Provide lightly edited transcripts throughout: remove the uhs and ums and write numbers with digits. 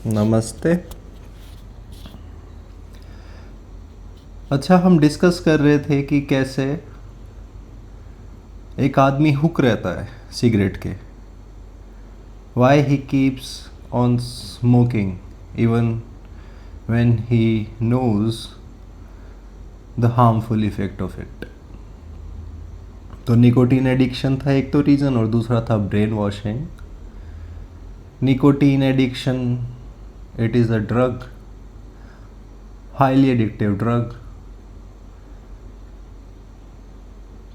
नमस्ते। अच्छा, हम डिस्कस कर रहे थे कि कैसे एक आदमी हुक रहता है सिगरेट के। Why he keeps on smoking even when he knows the harmful effect of it. तो निकोटीन एडिक्शन था एक तो रीज़न, और दूसरा था brain washing. Nicotine addiction, it is a drug, highly addictive drug.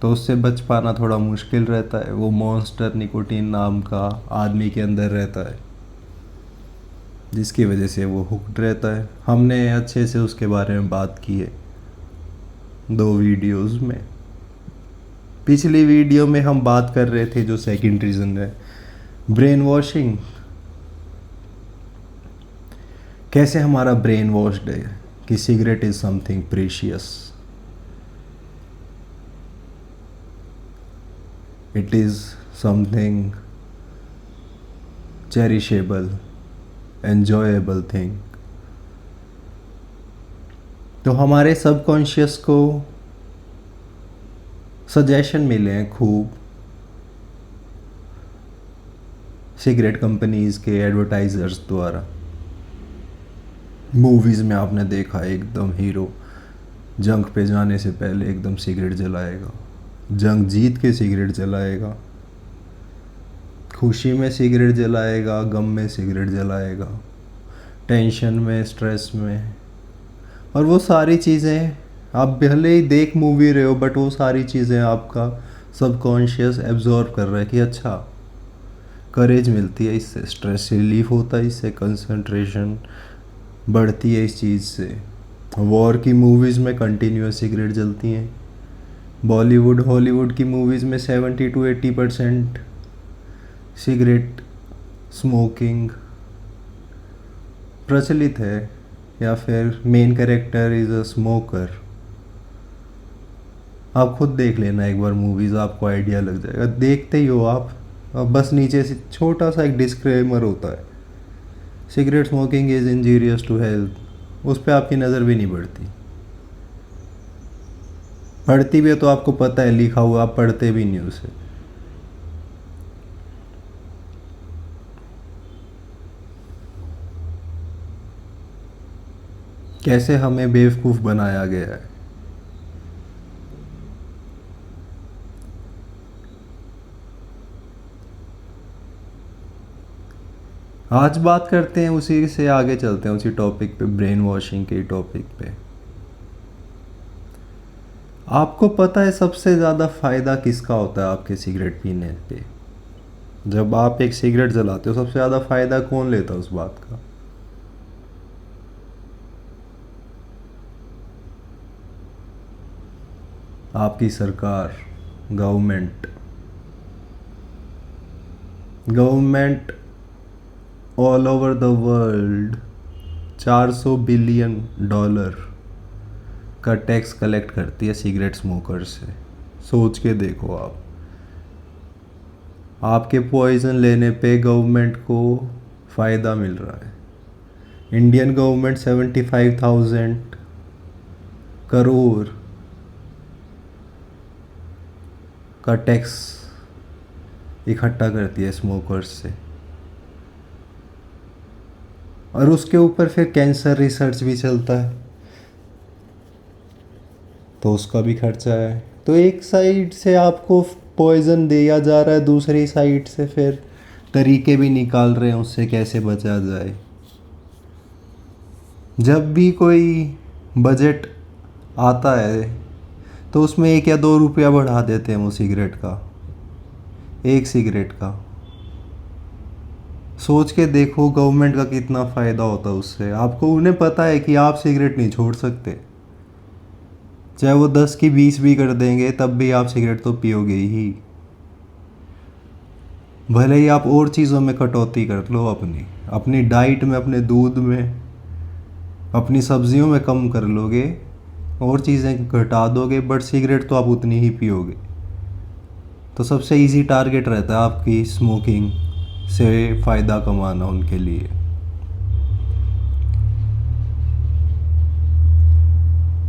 तो उससे बच पाना थोड़ा मुश्किल रहता है। वो मॉन्स्टर निकोटीन नाम का आदमी के अंदर रहता है, जिसकी वजह से वो हुक्ड रहता है। हमने अच्छे से उसके बारे में बात की है 2 वीडियोस में। पिछली वीडियो में हम बात कर रहे थे जो सेकंड रीज़न है, ब्रेन वॉशिंग। कैसे हमारा ब्रेन वॉश्ड है कि cigarette is something precious, it is something cherishable, enjoyable thing. तो हमारे सबकॉन्शियस को सजेशन मिले हैं खूब सिगरेट कंपनीज़ के एडवर्टाइज़र्स द्वारा। मूवीज़ में आपने देखा एकदम हीरो जंग पे जाने से पहले एकदम सिगरेट जलाएगा, जंग जीत के सिगरेट जलाएगा, खुशी में सिगरेट जलाएगा, गम में सिगरेट जलाएगा, टेंशन में, स्ट्रेस में। और वो सारी चीज़ें आप भले ही देख मूवी रहे हो, बट वो सारी चीज़ें आपका सबकॉन्शियस एब्जॉर्व कर रहा है कि अच्छा, करेज मिलती है इससे, स्ट्रेस रिलीफ होता है इससे, कंसंट्रेशन बढ़ती है इस चीज़ से। वॉर की मूवीज़ में कंटिन्यूस सिगरेट जलती हैं। बॉलीवुड हॉलीवुड की मूवीज़ में 70 to 80% सिगरेट स्मोकिंग प्रचलित है, या फिर main character is a smoker. आप खुद देख लेना एक बार मूवीज़, आपको आइडिया लग जाएगा। देखते ही हो आप, बस नीचे से छोटा सा एक डिस्क्लेमर होता है, cigarette smoking is injurious to health. उस पर आपकी नज़र भी नहीं बढ़ती, पढ़ती भी है तो आपको पता है लिखा हुआ, आप पढ़ते भी नहीं उसे। कैसे हमें बेवकूफ़ बनाया गया है। आज बात करते हैं, उसी से आगे चलते हैं, उसी टॉपिक पे, ब्रेन वॉशिंग के टॉपिक पे। आपको पता है सबसे ज़्यादा फ़ायदा किसका होता है आपके सिगरेट पीने पे? जब आप एक सिगरेट जलाते हो सबसे ज़्यादा फ़ायदा कौन लेता है उस बात का? आपकी सरकार, government. Government all over the world $400 billion का टैक्स कलेक्ट करती है सिगरेट स्मोकर से। सोच के देखो आप, आपके पॉइजन लेने पे गवर्नमेंट को फ़ायदा मिल रहा है। इंडियन गवर्नमेंट 75,000 करोड़ का टैक्स इकट्ठा करती है स्मोकर्स से, और उसके ऊपर फिर कैंसर रिसर्च भी चलता है, तो उसका भी खर्चा है। तो एक साइड से आपको पॉइजन दिया जा रहा है, दूसरी साइड से फिर तरीके भी निकाल रहे हैं उससे कैसे बचा जाए। जब भी कोई बजट आता है तो उसमें 1 या 2 रुपया बढ़ा देते हैं वो सिगरेट का, एक सिगरेट का। सोच के देखो गवर्नमेंट का कितना फ़ायदा होता है उससे। आपको, उन्हें पता है कि आप सिगरेट नहीं छोड़ सकते, चाहे वो 10 की 20 भी कर देंगे तब भी आप सिगरेट तो पियोगे ही। भले ही आप और चीज़ों में कटौती कर लो, अपनी अपनी डाइट में, अपने दूध में, अपनी सब्जियों में कम कर लोगे, और चीज़ें घटा दोगे, बट सिगरेट तो आप उतनी ही पियोगे। तो सबसे इजी टारगेट रहता है आपकी स्मोकिंग से फ़ायदा कमाना उनके लिए।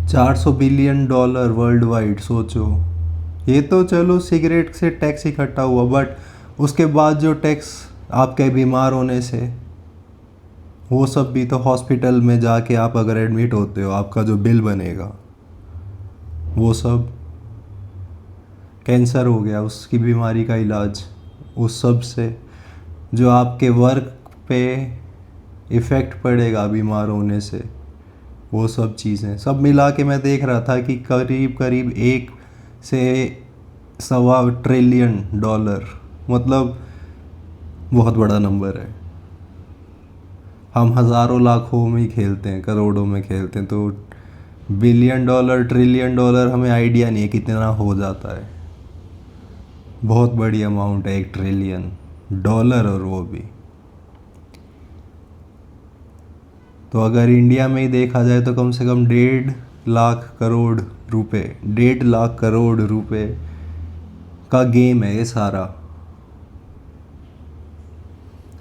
$400 बिलियन वर्ल्ड वाइड, सोचो। ये तो चलो सिगरेट से टैक्स इकट्ठा हुआ, बट उसके बाद जो टैक्स आपके बीमार होने से, वो सब भी तो हॉस्पिटल में जाके आप अगर एडमिट होते हो आपका जो बिल बनेगा, वो सब। कैंसर हो गया, उसकी बीमारी का इलाज, उस सब से जो आपके वर्क पे इफ़ेक्ट पड़ेगा बीमार होने से, वो सब चीज़ें सब मिला के मैं देख रहा था कि करीब करीब 1 से 1.25 ट्रिलियन, मतलब बहुत बड़ा नंबर है। हम हज़ारों लाखों में ही खेलते हैं, करोड़ों में खेलते हैं, तो $1 बिलियन $1 ट्रिलियन हमें आइडिया नहीं है कितना हो जाता है। बहुत बड़ी अमाउंट है $1 ट्रिलियन, और वो भी। तो अगर इंडिया में ही देखा जाए तो कम से कम 1.5 लाख करोड़ रुपए, 1.5 लाख करोड़ रुपए का गेम है ये सारा।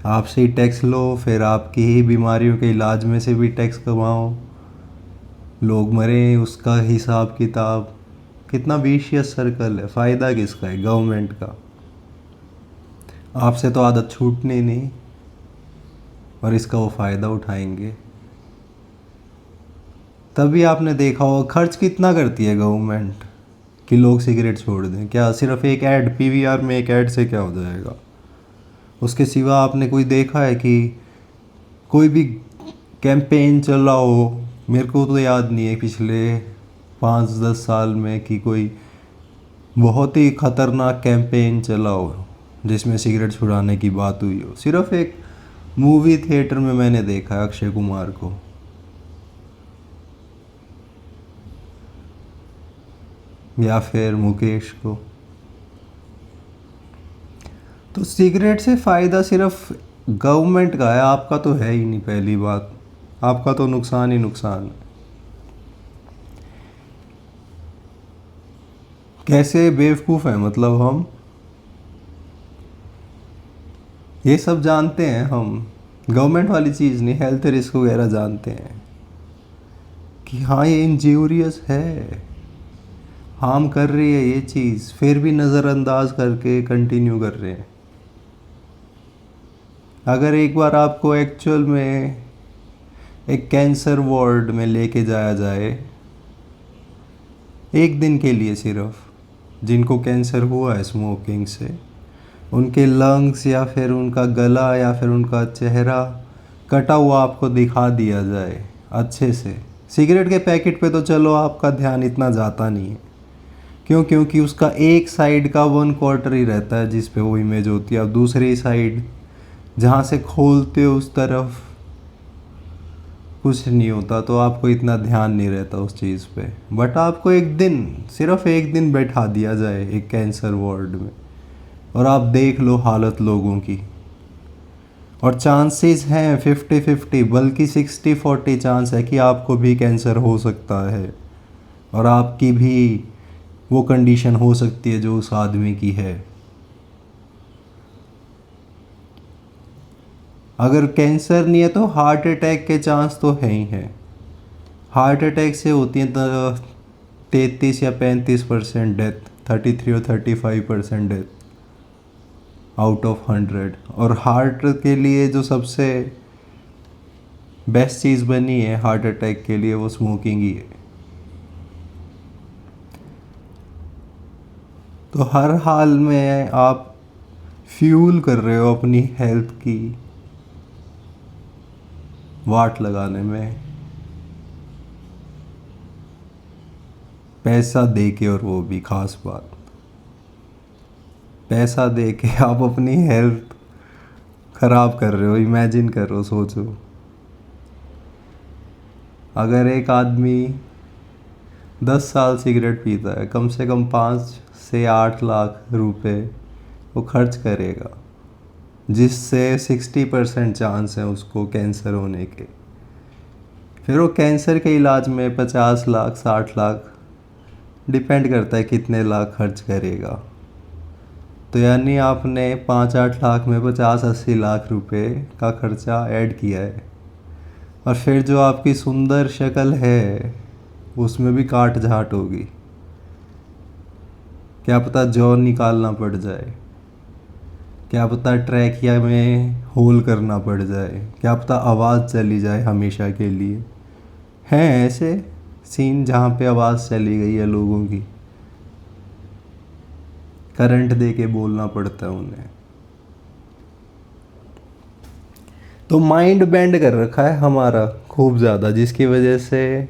आपसे ही टैक्स लो, फिर आपकी ही बीमारियों के इलाज में से भी टैक्स कमाओ, लोग मरें, उसका हिसाब किताब। कितना विशियस सर्कल है। फ़ायदा किसका है? गवर्नमेंट का। आपसे तो आदत छूटनी नहीं, और इसका वो फ़ायदा उठाएंगे। तभी आपने देखा होगा खर्च कितना करती है गवर्नमेंट कि लोग सिगरेट छोड़ दें। क्या सिर्फ एक ऐड, पीवीआर में एक ऐड से क्या हो जाएगा? उसके सिवा आपने कोई देखा है कि कोई भी कैंपेन चला हो? मेरे को तो याद नहीं है पिछले 5-10 साल में कि कोई बहुत ही ख़तरनाक कैंपेन चला हो जिसमें सिगरेट छुड़ाने की बात हुई हो। सिर्फ एक मूवी थिएटर में मैंने देखा है अक्षय कुमार को, या फिर मुकेश को। तो सिगरेट से फ़ायदा सिर्फ गवर्नमेंट का है, आपका तो है ही नहीं। पहली बात, आपका तो नुकसान ही नुकसान है। कैसे बेवकूफ़ हैं, मतलब हम ये सब जानते हैं, हम गवर्नमेंट वाली चीज़ नहीं, हेल्थ रिस्क वगैरह जानते हैं कि हाँ ये इंजूरियस है, हार्म कर रही है ये चीज़, फिर भी नज़रअंदाज करके कंटिन्यू कर रहे हैं। अगर एक बार आपको एक्चुअल में एक कैंसर वार्ड में लेके जाया जाए, एक दिन के लिए सिर्फ, जिनको कैंसर हुआ है स्मोकिंग से, उनके लंग्स या फिर उनका गला या फिर उनका चेहरा कटा हुआ आपको दिखा दिया जाए अच्छे से। सिगरेट के पैकेट पे तो चलो आपका ध्यान इतना जाता नहीं है, क्यों? क्योंकि उसका एक साइड का 1/4 ही रहता है जिस पे वो इमेज होती है, अब दूसरी साइड जहाँ से खोलते हो उस तरफ कुछ नहीं होता, तो आपको इतना ध्यान नहीं रहता उस चीज़ पे। बट आपको एक दिन, सिर्फ एक दिन बैठा दिया जाए एक कैंसर वार्ड में, और आप देख लो हालत लोगों की। और चांसेस हैं 50-50, बल्कि 60-40 चांस है कि आपको भी कैंसर हो सकता है, और आपकी भी वो कंडीशन हो सकती है जो उस आदमी की है। अगर कैंसर नहीं है तो हार्ट अटैक के चांस तो है ही हैं। हार्ट अटैक से होती हैं 33 या 35% डेथ, 33 और 35% डेथ आउट ऑफ 100। और हार्ट के लिए जो सबसे बेस्ट चीज़ बनी है हार्ट अटैक के लिए, वो स्मोकिंग ही है। तो हर हाल में आप फ्यूल कर रहे हो अपनी हेल्थ की वाट लगाने में, पैसा दे के। और वो भी खास बात, पैसा दे के आप अपनी हेल्थ ख़राब कर रहे हो। इमेजिन करो, सोचो, अगर एक आदमी 10 साल सिगरेट पीता है, कम से कम 5 से 8 लाख रुपए वो खर्च करेगा, जिससे 60% चांस है उसको कैंसर होने के। फिर वो कैंसर के इलाज में 50 लाख 60 लाख, डिपेंड करता है कितने लाख खर्च करेगा। तो यानी आपने 5-8 लाख में 50-80 लाख रुपए का खर्चा ऐड किया है। और फिर जो आपकी सुंदर शक्ल है उसमें भी काट झाट होगी, क्या पता जौ निकालना पड़ जाए, क्या पता ट्रैकिया में होल करना पड़ जाए, क्या पता आवाज़ चली जाए हमेशा के लिए। हैं ऐसे सीन जहाँ पे आवाज़ चली गई है लोगों की, करंट दे के बोलना पड़ता है उन्हें। तो माइंड बेंड कर रखा है हमारा खूब ज़्यादा, जिसकी वजह से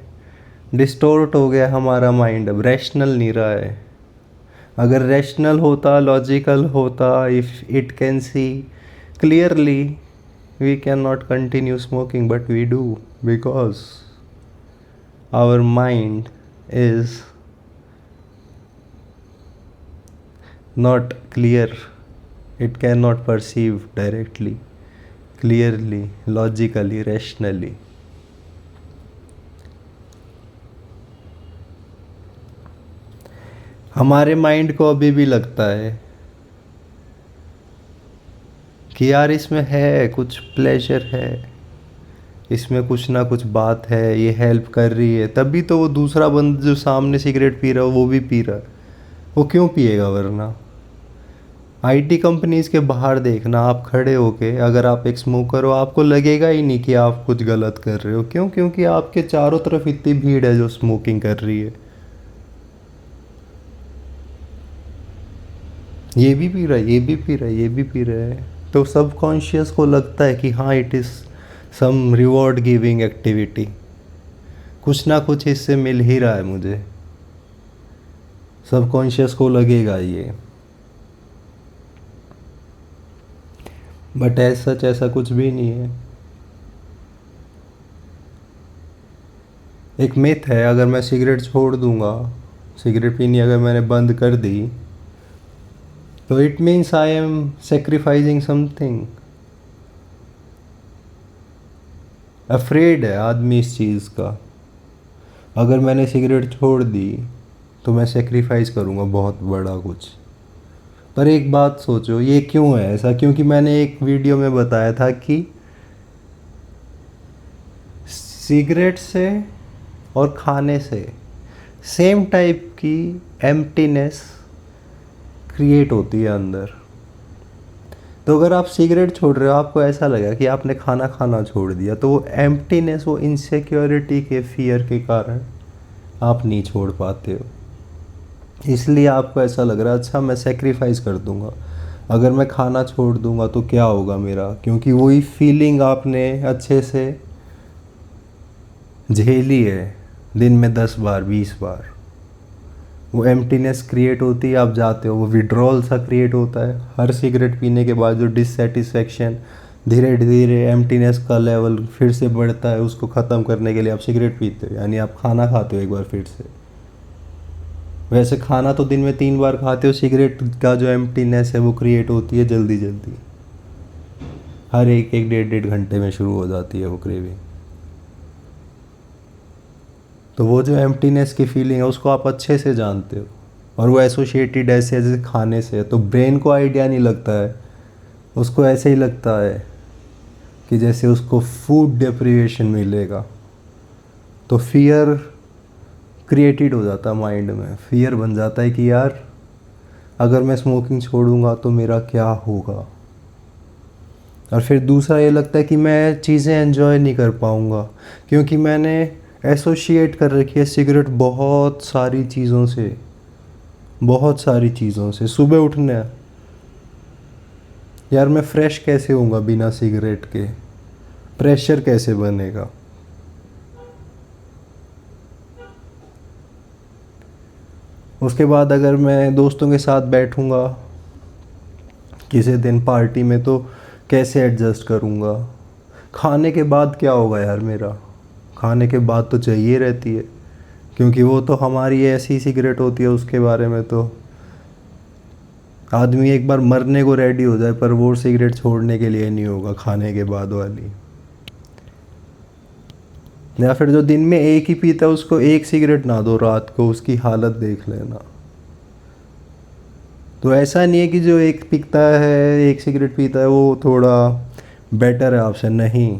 डिस्टोर्ट हो गया हमारा माइंड, अब रैशनल नहीं रहा है। अगर रैशनल होता, लॉजिकल होता, if it can see clearly, we can not continue smoking, but we do because our mind is not clear, it cannot perceive directly, clearly, logically, rationally. हमारे माइंड को अभी भी लगता है कि यार इसमें है कुछ प्लेजर है, इसमें कुछ ना कुछ बात है, ये हेल्प कर रही है, तभी तो वो दूसरा बंदा जो सामने सिगरेट पी रहा है वो भी पी रहा है। वो क्यों पिएगा वरना? आईटी कंपनीज़ के बाहर देखना, आप खड़े होके, अगर आप एक स्मोकर हो आपको लगेगा ही नहीं कि आप कुछ गलत कर रहे हो। क्यों? क्योंकि आपके चारों तरफ इतनी भीड़ है जो स्मोकिंग कर रही है। ये भी पी रहा है, ये भी पी रहा है, ये भी पी रहा है, तो सबकॉन्शियस को लगता है कि हाँ it is some reward giving activity, कुछ ना कुछ इससे मिल ही रहा है मुझे। सबकॉन्शियस को लगेगा ये, बट ऐसा सच ऐसा कुछ भी नहीं है। एक मिथ है, अगर मैं सिगरेट छोड़ दूंगा, सिगरेट पीनी अगर मैंने बंद कर दी, तो it means I am sacrificing something. Afraid है आदमी इस चीज़ का, अगर मैंने सिगरेट छोड़ दी तो मैं सेक्रीफाइस करूँगा बहुत बड़ा कुछ। पर एक बात सोचो, ये क्यों है ऐसा? क्योंकि मैंने एक वीडियो में बताया था कि सिगरेट से और खाने से सेम टाइप की एम्प्टीनेस क्रिएट होती है अंदर। तो अगर आप सिगरेट छोड़ रहे हो, आपको ऐसा लगा कि आपने खाना खाना छोड़ दिया, तो वो एम्प्टीनेस, वो इनसिक्योरिटी के फियर के कारण आप नहीं छोड़ पाते हो। इसलिए आपको ऐसा लग रहा है अच्छा मैं सेक्रीफाइस कर दूंगा, अगर मैं खाना छोड़ दूंगा तो क्या होगा मेरा, क्योंकि वही फीलिंग आपने अच्छे से झेली है दिन में 10 बार 20 बार। वो एम्प्टीनेस क्रिएट होती है, आप जाते हो, वो विड्रॉल सा क्रिएट होता है। हर सिगरेट पीने के बाद जो डिससेटिस्फेक्शन, धीरे धीरे एम्प्टीनेस का लेवल फिर से बढ़ता है, उसको ख़त्म करने के लिए आप सिगरेट पीते हो, यानी आप खाना खाते हो एक बार फिर से। वैसे खाना तो दिन में 3 बार खाते हो, सिगरेट का जो एम्प्टीनेस है वो क्रिएट होती है जल्दी जल्दी, हर एक एक 1.5 घंटे में शुरू हो जाती है वो क्रेविंग। तो वो जो एम्प्टीनेस की फीलिंग है उसको आप अच्छे से जानते हो, और वो एसोसिएटेड ऐसे जैसे खाने से है, तो ब्रेन को आइडिया नहीं लगता है, उसको ऐसे ही लगता है कि जैसे उसको फूड डिप्रीवेशन मिलेगा। तो फियर क्रिएटेड हो जाता है माइंड में, फियर बन जाता है कि यार अगर मैं स्मोकिंग छोड़ूंगा तो मेरा क्या होगा। और फिर दूसरा ये लगता है कि मैं चीज़ें एंजॉय नहीं कर पाऊँगा, क्योंकि मैंने एसोशिएट कर रखी है सिगरेट बहुत सारी चीज़ों से, बहुत सारी चीज़ों से। सुबह उठना है, यार मैं फ्रेश कैसे होऊंगा बिना सिगरेट के, प्रेशर कैसे बनेगा। उसके बाद अगर मैं दोस्तों के साथ बैठूंगा किसी दिन पार्टी में, तो कैसे एडजस्ट करूंगा। खाने के बाद क्या होगा यार मेरा, खाने के बाद तो चाहिए रहती है, क्योंकि वो तो हमारी ऐसी सिगरेट होती है, उसके बारे में तो आदमी एक बार मरने को रेडी हो जाए, पर वो सिगरेट छोड़ने के लिए नहीं होगा खाने के बाद वाली। या फिर जो दिन में एक ही पीता है उसको एक सिगरेट ना दो रात को, उसकी हालत देख लेना। तो ऐसा नहीं है कि जो एक पीता है, एक सिगरेट पीता है वो थोड़ा बेटर है आपसे, नहीं,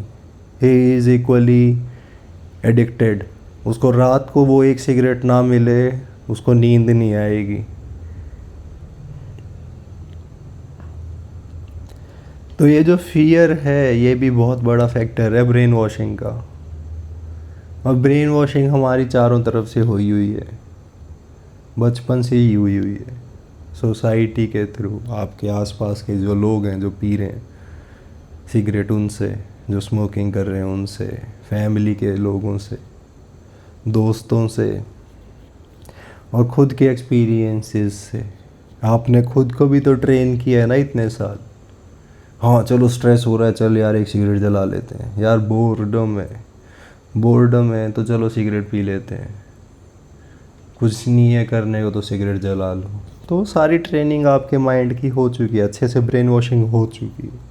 ही इज़ इक्वली एडिक्टेड, उसको रात को वो एक सिगरेट ना मिले, उसको नींद नहीं आएगी। तो ये जो फियर है, ये भी बहुत बड़ा फैक्टर है ब्रेन वॉशिंग का। और ब्रेन वॉशिंग हमारी चारों तरफ से हुई हुई है, बचपन से ही हुई हुई है। सोसाइटी के थ्रू, आपके आसपास के जो लोग हैं जो पी रहे हैं सिगरेट उनसे, जो स्मोकिंग कर रहे हैं उनसे, फैमिली के लोगों से, दोस्तों से, और ख़ुद के एक्सपीरियंसेस से। आपने खुद को भी तो ट्रेन किया है ना इतने साल। हाँ चलो स्ट्रेस हो रहा है, चल यार एक सिगरेट जला लेते हैं, यार बोर्डम है तो चलो सिगरेट पी लेते हैं, कुछ नहीं है करने को तो सिगरेट जला लो। तो सारी ट्रेनिंग आपके माइंड की हो चुकी है, अच्छे से ब्रेन वॉशिंग हो चुकी है।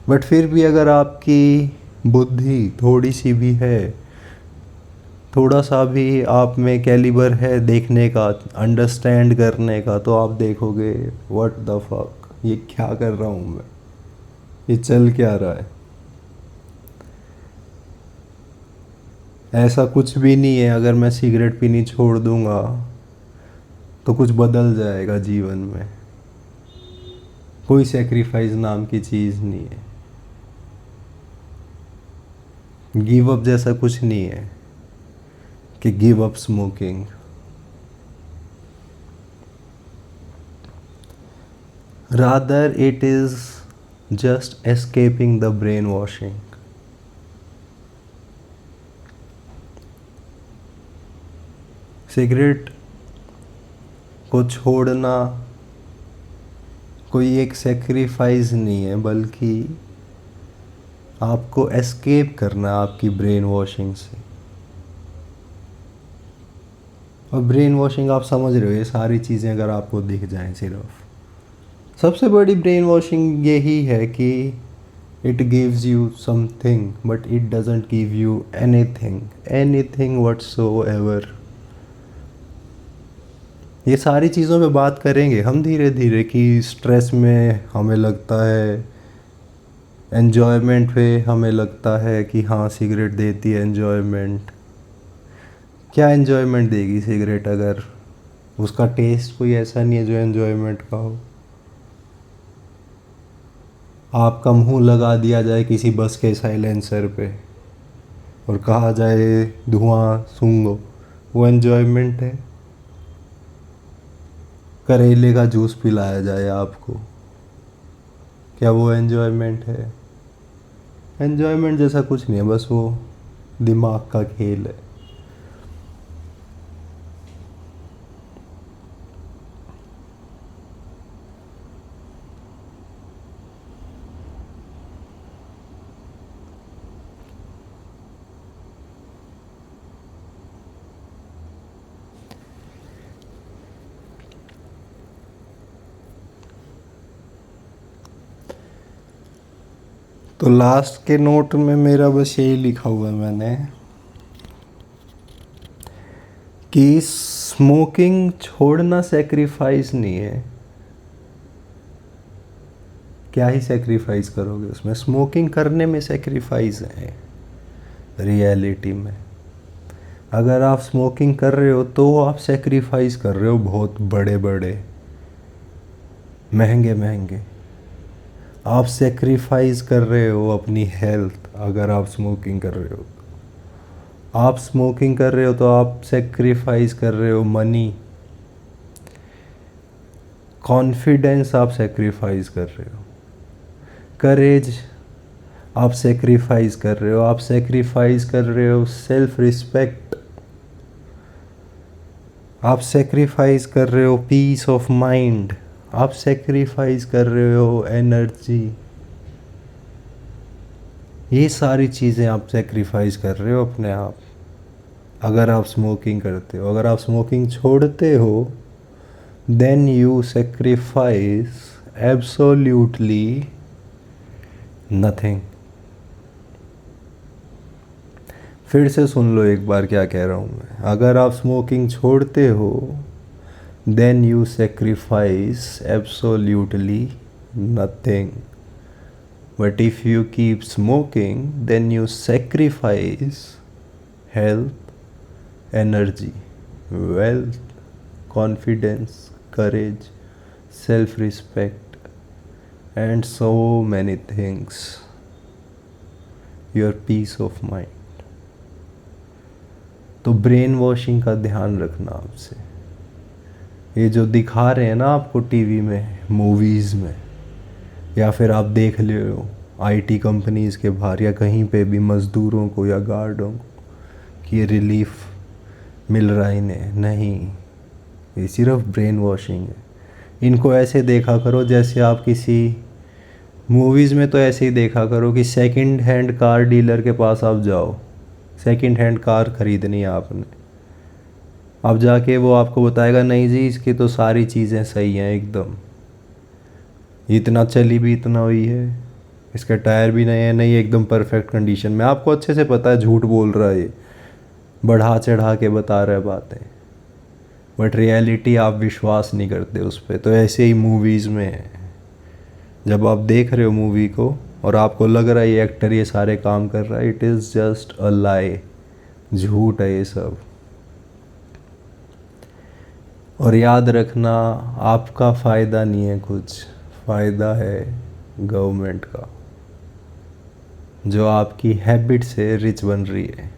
बट फिर भी अगर आपकी बुद्धि थोड़ी सी भी है, थोड़ा सा भी आप में कैलिबर है देखने का, अंडरस्टैंड करने का, तो आप देखोगे व्हाट द फक, ये क्या कर रहा हूँ मैं, ये चल क्या रहा है। ऐसा कुछ भी नहीं है, अगर मैं सिगरेट पीनी छोड़ दूंगा तो कुछ बदल जाएगा जीवन में। कोई सेक्रीफाइस नाम की चीज़ नहीं है, गिव अप जैसा कुछ नहीं है कि give up smoking. Rather it is just escaping the brain washing. Cigarette को छोड़ना कोई एक सेक्रीफाइस नहीं है, बल्कि आपको एस्केप करना है आपकी ब्रेन वॉशिंग से। और ब्रेन वॉशिंग आप समझ रहे हो, ये सारी चीज़ें अगर आपको दिख जाएं, सिर्फ सबसे बड़ी ब्रेन वॉशिंग यही है कि it gives you something but it doesn't give you anything whatsoever. ये सारी चीज़ों पे बात करेंगे हम धीरे धीरे कि स्ट्रेस में हमें लगता है, एन्जॉयमेंट पे हमें लगता है कि हाँ सिगरेट देती है एन्जॉयमेंट। क्या एन्जॉयमेंट देगी सिगरेट अगर उसका टेस्ट कोई ऐसा नहीं है जो एन्जॉयमेंट का हो। आपका मुंह लगा दिया जाए किसी बस के साइलेंसर पे और कहा जाए धुआं सूंघो, वो एन्जॉयमेंट है। करेले का जूस पिलाया जाए आपको, क्या वो एन्जॉयमेंट है? एन्जॉयमेंट जैसा कुछ नहीं है, बस वो दिमाग का खेल है। तो लास्ट के नोट में मेरा बस यही लिखा हुआ है मैंने कि स्मोकिंग छोड़ना सेक्रीफाइस नहीं है। क्या ही सेक्रीफाइस करोगे उसमें, स्मोकिंग करने में सेक्रीफाइस है रियलिटी में। अगर आप स्मोकिंग कर रहे हो तो आप सेक्रीफाइस कर रहे हो बहुत बड़े बड़े महंगे। आप सेक्रीफाइस कर रहे हो अपनी हेल्थ अगर आप स्मोकिंग कर रहे हो। आप स्मोकिंग कर रहे हो तो आप सेक्रीफाइस कर रहे हो मनी, कॉन्फिडेंस आप सेक्रीफाइस कर रहे हो, करेज आप सेक्रीफाइस कर रहे हो, आप सेक्रीफाइस कर रहे हो सेल्फ रिस्पेक्ट, आप सेक्रीफाइस कर रहे हो पीस ऑफ माइंड, आप सेक्रीफाइस कर रहे हो एनर्जी। ये सारी चीज़ें आप सेक्रीफाइस कर रहे हो अपने आप अगर आप स्मोकिंग करते हो। अगर आप स्मोकिंग छोड़ते हो then you sacrifice absolutely nothing. फिर से सुन लो एक बार क्या कह रहा हूँ मैं। अगर आप स्मोकिंग छोड़ते हो then you sacrifice absolutely nothing. But if you keep smoking, then you sacrifice health, energy, wealth, confidence, courage, self respect and so many things, your peace of mind. तो ब्रेन वॉशिंग का ध्यान रखना आपसे। ये जो दिखा रहे हैं ना आपको टीवी में, मूवीज़ में, या फिर आप देख ले हो आईटी कंपनीज़ के बाहर या कहीं पे भी मज़दूरों को या गार्डों को कि ये रिलीफ मिल रहा है इन्हें, नहीं, ये सिर्फ ब्रेन वॉशिंग है। इनको ऐसे देखा करो जैसे आप किसी मूवीज़ में तो ऐसे ही देखा करो कि सेकंड हैंड कार डीलर के पास आप जाओ, सेकंड हैंड कार ख़रीदनी है आपने, अब जाके वो आपको बताएगा नहीं जी इसकी तो सारी चीज़ें सही हैं एकदम, इतना चली भी इतना हुई है, इसके टायर भी नए हैं, नहीं एकदम परफेक्ट कंडीशन में। आपको अच्छे से पता है झूठ बोल रहा है, ये बढ़ा चढ़ा के बता रहा है बातें, बट रियलिटी आप विश्वास नहीं करते उस पर। तो ऐसे ही मूवीज़ में है, जब आप देख रहे हो मूवी को और आपको लग रहा है ये एक्टर ये सारे काम कर रहा है, इट इज़ जस्ट अ लाई, झूठ है ये सब। और याद रखना आपका फ़ायदा नहीं है कुछ, फ़ायदा है गवर्नमेंट का, जो आपकी हैबिट से रिच बन रही है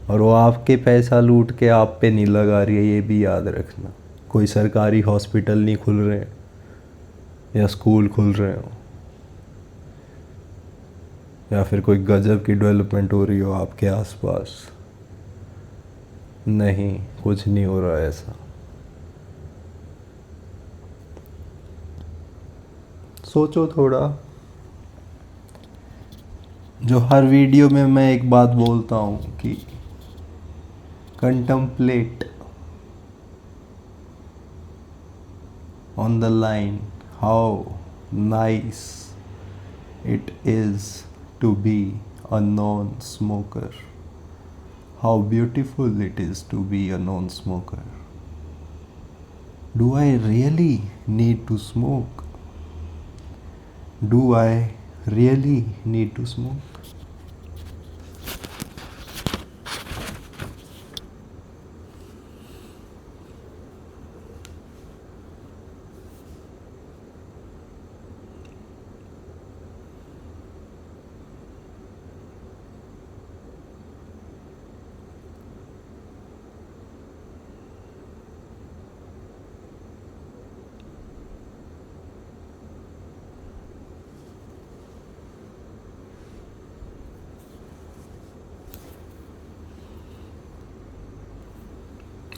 और वो आपके पैसा लूट के आप पे नहीं लगा रही है, ये भी याद रखना। कोई सरकारी हॉस्पिटल नहीं खुल रहे हैं या स्कूल खुल रहे हो या फिर कोई गजब की डेवलपमेंट हो रही हो आपके आसपास, नहीं, कुछ नहीं हो रहा है ऐसा। सोचो थोड़ा। जो हर वीडियो में मैं एक बात बोलता हूँ कि contemplate on the line how nice it is to be a non smoker, how beautiful it is to be a non smoker. Do I really need to smoke? Do I really need to smoke?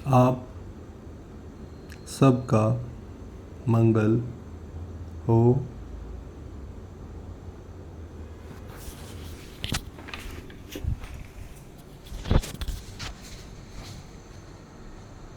आप सबका मंगल हो।